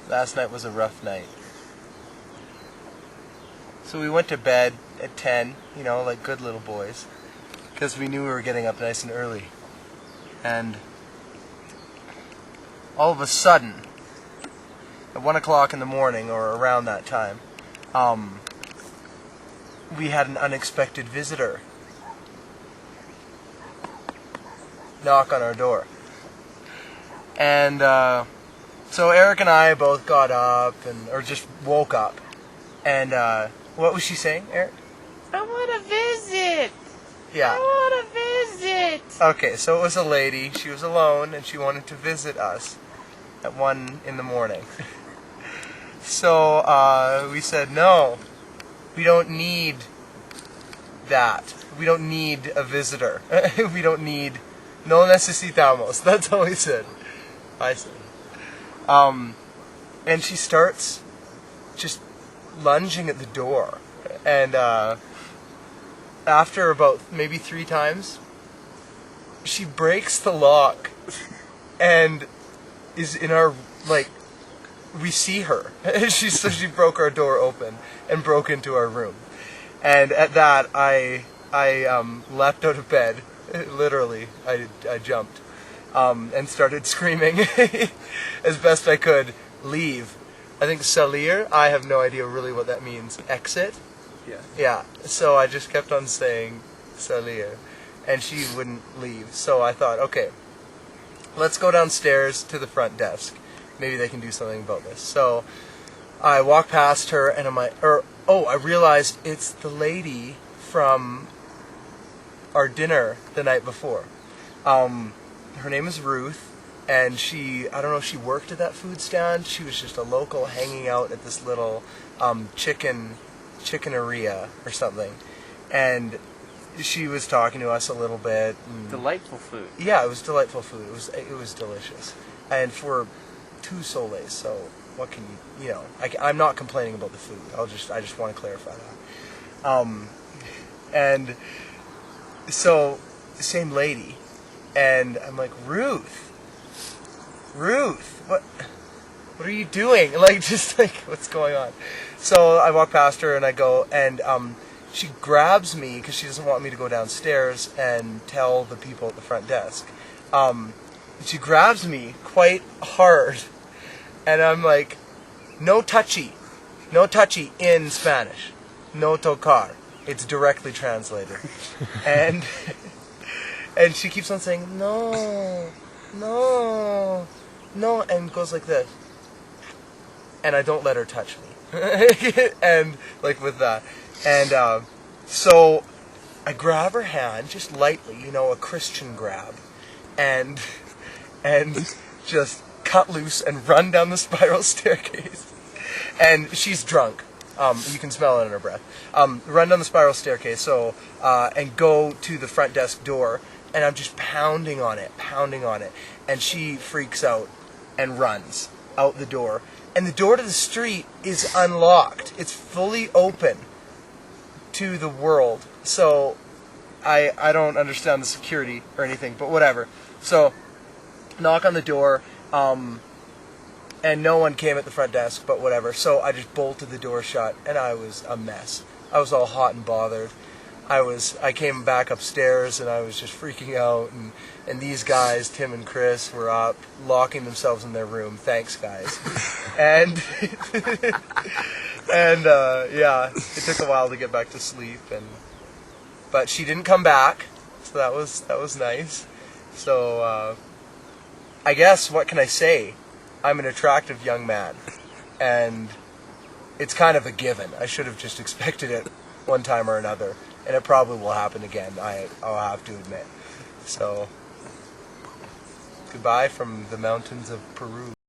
Last night was a rough night. So we went to bed at 10, like good little boys, because we knew we were getting up nice and early. And all of a sudden, at 1 o'clock in the morning, or around that time, we had an unexpected visitor knock on our door. And so Eric and I both got up, or just woke up. And what was she saying, Eric? I want to visit. Yeah. I want to visit. Okay, so it was a lady. She was alone, and she wanted to visit us at 1 in the morning. So we said, no, we don't need that. We don't need a visitor. We don't need... No necesitamos. That's all we said. I said. And she starts just lunging at the door. And after about maybe 3 times, she breaks the lock and is in our, we see her. So she broke our door open and broke into our room. And at that, I leapt out of bed. Literally, I jumped and started screaming as best I could, leave. I think salir, I have no idea really what that means. Exit? Yeah. So I just kept on saying salir, and she wouldn't leave. So I thought, okay, let's go downstairs to the front desk. Maybe they can do something about this. So I walk past her, and I realized it's the lady from our dinner the night before. Her name is Ruth, and I don't know if she worked at that food stand. She was just a local hanging out at this little chickeneria or something. And she was talking to us a little bit. Delightful food. Yeah, it was delightful food. It was delicious. And for 2 soles, so what can you I'm not complaining about the food. I just want to clarify that. And so, same lady, and I'm like, Ruth, what are you doing? What's going on? So I walk past her and I go, and she grabs me because she doesn't want me to go downstairs and tell the people at the front desk. She grabs me quite hard, and I'm like, no touchy in Spanish, no tocar. It's directly translated. And she keeps on saying, no, and goes like this. And I don't let her touch me. And with that. And so I grab her hand, just lightly, a Christian grab, and just cut loose and run down the spiral staircase. And she's drunk. You can smell it in her breath. Run down the spiral staircase, and go to the front desk door, and I'm just pounding on it, and she freaks out and runs out the door, and the door to the street is unlocked. It's fully open to the world, so I don't understand the security or anything, but whatever. So, knock on the door, and no one came at the front desk, but whatever. So I just bolted the door shut, and I was a mess. I was all hot and bothered. I came back upstairs, and I was just freaking out, and these guys, Tim and Chris, were up, locking themselves in their room. Thanks, guys. And yeah, it took a while to get back to sleep, but she didn't come back, so that was nice. So I guess, what can I say? I'm an attractive young man, and it's kind of a given. I should have just expected it one time or another, and it probably will happen again, I'll have to admit. So, goodbye from the mountains of Peru.